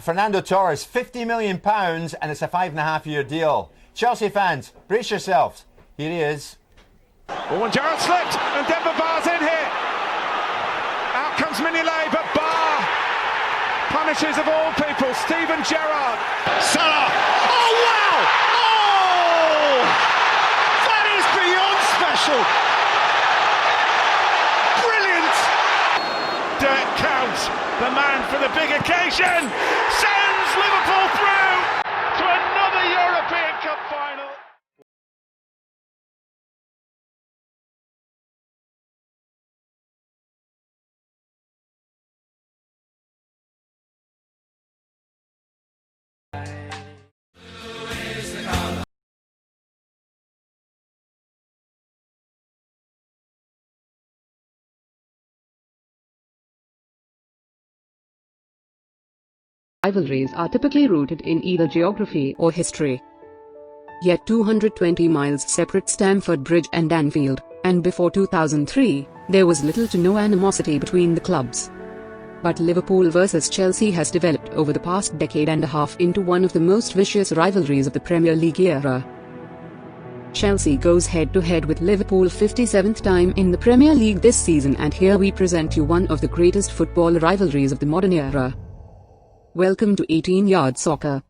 Fernando Torres, £50 million, and it's a 5.5-year deal. Chelsea fans, brace yourselves. Here he is. Oh, and Gerrard slipped, and Denver Barr's in here. Out comes Mignolet, but Barr punishes of all people Steven Gerrard. Salah. Oh, wow! Oh! That is beyond special. Brilliant. Dirk Kuyt, the man for the big occasion, sends Liverpool through to another European Cup final. Rivalries are typically rooted in either geography or history. Yet 220 miles separate Stamford Bridge and Anfield, and before 2003, there was little to no animosity between the clubs. But Liverpool versus Chelsea has developed over the past decade and a half into one of the most vicious rivalries of the Premier League era. Chelsea goes head-to-head with Liverpool 57th time in the Premier League this season, and here we present you one of the greatest football rivalries of the modern era. Welcome to 18-Yard Soccer.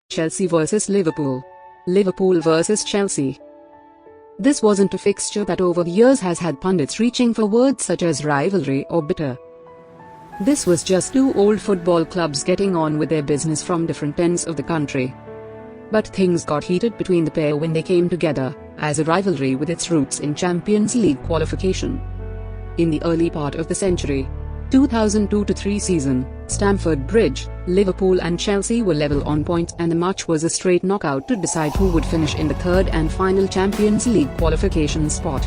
Chelsea vs Liverpool. Liverpool vs Chelsea. This wasn't a fixture that over the years has had pundits reaching for words such as rivalry or bitter. This was just two old football clubs getting on with their business from different ends of the country. But things got heated between the pair when they came together, as a rivalry with its roots in Champions League qualification. In the early part of the century, 2002-03 season, Stamford Bridge, Liverpool and Chelsea were level on points, and the match was a straight knockout to decide who would finish in the third and final Champions League qualification spot.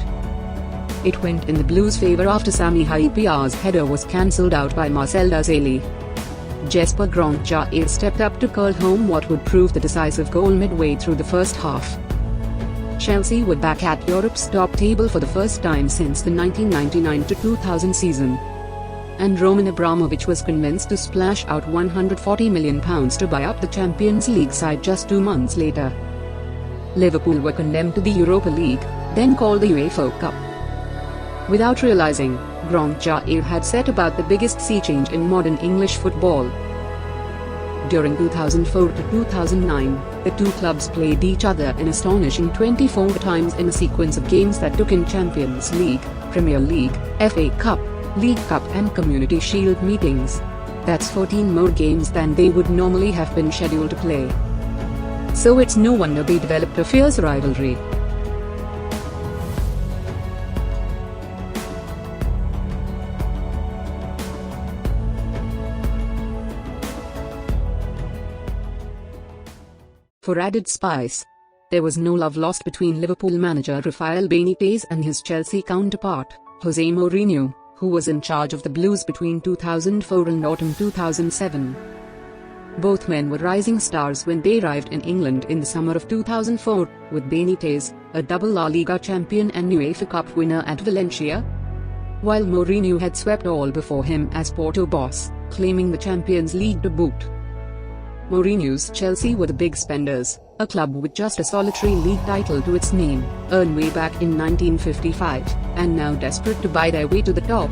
It went in the Blues' favour after Sami Hyypiä's header was cancelled out by Marcel Desailly. Jesper Grandjaer stepped up to curl home what would prove the decisive goal midway through the first half. Chelsea were back at Europe's top table for the first time since the 1999-2000 season. And Roman Abramovich was convinced to splash out £140 million to buy up the Champions League side just 2 months later. Liverpool were condemned to the Europa League, then called the UEFA Cup. Without realising, Grandjaer had set about the biggest sea change in modern English football. During 2004-2009, the two clubs played each other an astonishing 24 times in a sequence of games that took in Champions League, Premier League, FA Cup, League Cup and Community Shield meetings. That's 14 more games than they would normally have been scheduled to play. So it's no wonder they developed a fierce rivalry. For added spice, there was no love lost between Liverpool manager Rafael Benitez and his Chelsea counterpart, Jose Mourinho, who was in charge of the Blues between 2004 and autumn 2007. Both men were rising stars when they arrived in England in the summer of 2004, with Benitez, a double La Liga champion and UEFA Cup winner at Valencia, while Mourinho had swept all before him as Porto boss, claiming the Champions League to boot. Mourinho's Chelsea were the big spenders, a club with just a solitary league title to its name, earned way back in 1955, and now desperate to buy their way to the top.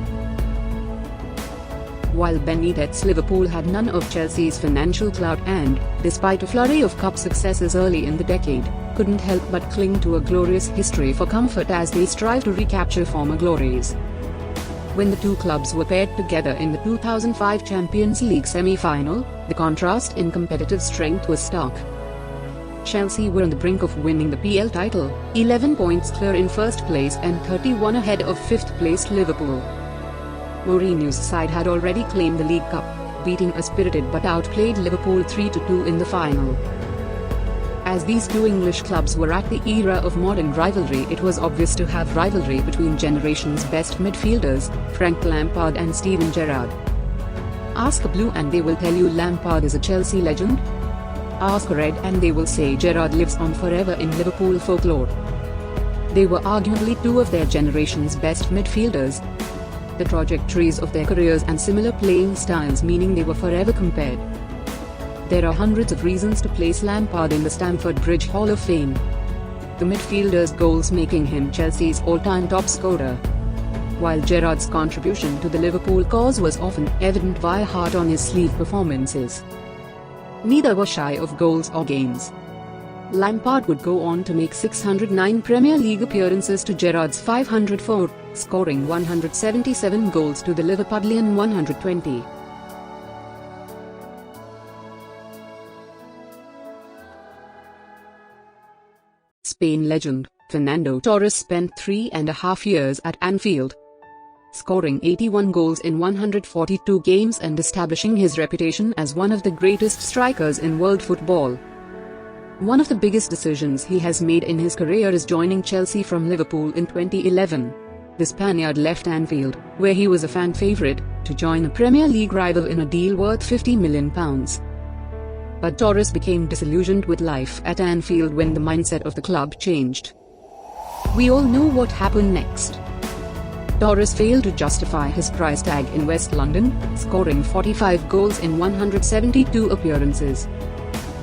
While Benitez's Liverpool had none of Chelsea's financial clout and, despite a flurry of cup successes early in the decade, couldn't help but cling to a glorious history for comfort as they strive to recapture former glories. When the two clubs were paired together in the 2005 Champions League semi-final, the contrast in competitive strength was stark. Chelsea were on the brink of winning the PL title, 11 points clear in first place and 31 ahead of fifth-placed Liverpool. Mourinho's side had already claimed the League Cup, beating a spirited but outplayed Liverpool 3-2 in the final. As these two English clubs were at the era of modern rivalry, it was obvious to have rivalry between generation's best midfielders, Frank Lampard and Steven Gerrard. Ask a Blue and they will tell you Lampard is a Chelsea legend. Ask a Red and they will say Gerrard lives on forever in Liverpool folklore. They were arguably two of their generation's best midfielders. the trajectories of their careers and similar playing styles, meaning they were forever compared. There are hundreds of reasons to place Lampard in the Stamford Bridge Hall of Fame. The midfielder's goals making him Chelsea's all-time top scorer, while Gerrard's contribution to the Liverpool cause was often evident via heart-on-his-sleeve performances. Neither were shy of goals or games. Lampard would go on to make 609 Premier League appearances to Gerrard's 504, scoring 177 goals to the Liverpudlian 120. Spain legend Fernando Torres spent 3.5 years at Anfield, scoring 81 goals in 142 games and establishing his reputation as one of the greatest strikers in world football. One of the biggest decisions he has made in his career is joining Chelsea from Liverpool in 2011. The Spaniard left Anfield, where he was a fan favourite, to join a Premier League rival in a deal worth £50 million. But Torres became disillusioned with life at Anfield when the mindset of the club changed. We all know what happened next. Torres failed to justify his price tag in West London, scoring 45 goals in 172 appearances.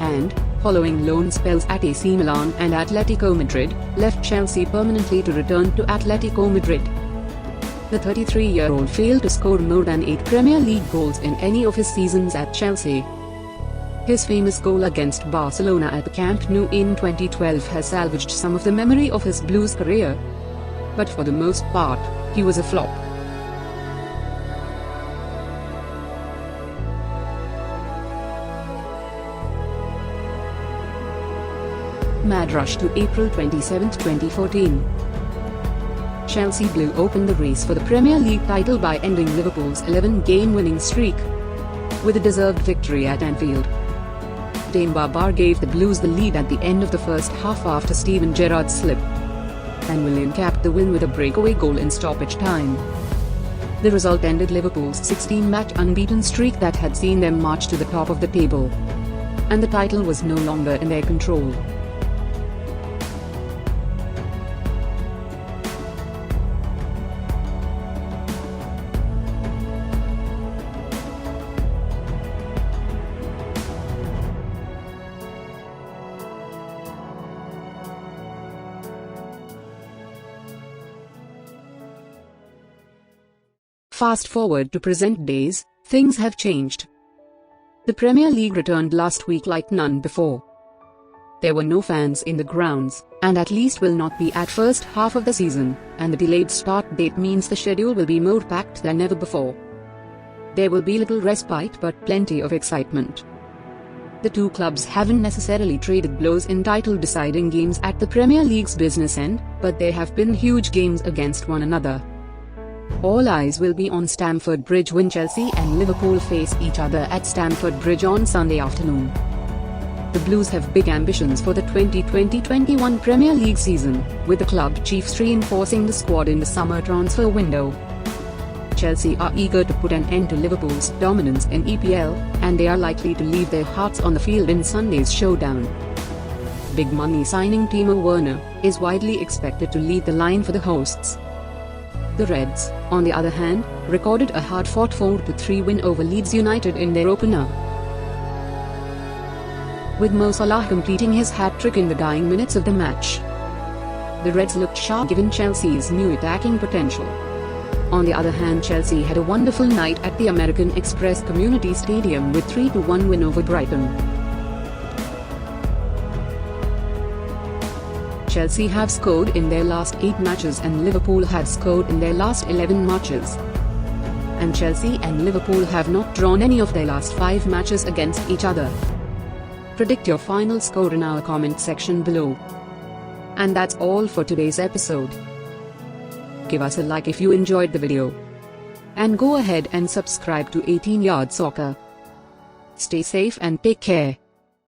And, following loan spells at AC Milan and Atletico Madrid, left Chelsea permanently to return to Atletico Madrid. The 33-year-old failed to score more than 8 Premier League goals in any of his seasons at Chelsea. His famous goal against Barcelona at the Camp Nou in 2012 has salvaged some of the memory of his Blues career. But for the most part, he was a flop. Mad rush to April 27, 2014. Chelsea blew open the race for the Premier League title by ending Liverpool's 11-game winning streak with a deserved victory at Anfield. Dame Barbar gave the Blues the lead at the end of the first half after Steven Gerrard slipped, and Willian capped the win with a breakaway goal in stoppage time. The result ended Liverpool's 16-match unbeaten streak that had seen them march to the top of the table, and the title was no longer in their control. Fast forward to present days, things have changed. The Premier League returned last week like none before. There were no fans in the grounds, and at least will not be at first half of the season, and the delayed start date means the schedule will be more packed than ever before. There will be little respite but plenty of excitement. The two clubs haven't necessarily traded blows in title-deciding games at the Premier League's business end, but there have been huge games against one another. All eyes will be on Stamford Bridge when Chelsea and Liverpool face each other at Stamford Bridge on Sunday afternoon. The Blues have big ambitions for the 2020-21 Premier League season, with the club chiefs reinforcing the squad in the summer transfer window. Chelsea are eager to put an end to Liverpool's dominance in EPL, and they are likely to leave their hearts on the field in Sunday's showdown. Big money signing Timo Werner is widely expected to lead the line for the hosts. The Reds, on the other hand, recorded a hard-fought 4-3 win over Leeds United in their opener, with Mo Salah completing his hat-trick in the dying minutes of the match. The Reds looked sharp given Chelsea's new attacking potential. On the other hand, Chelsea had a wonderful night at the American Express Community Stadium with 3-1 win over Brighton. Chelsea have scored in their last 8 matches and Liverpool have scored in their last 11 matches. And Chelsea and Liverpool have not drawn any of their last 5 matches against each other. Predict your final score in our comment section below. And that's all for today's episode. Give us a like if you enjoyed the video. And go ahead and subscribe to 18 Yard Soccer. Stay safe and take care.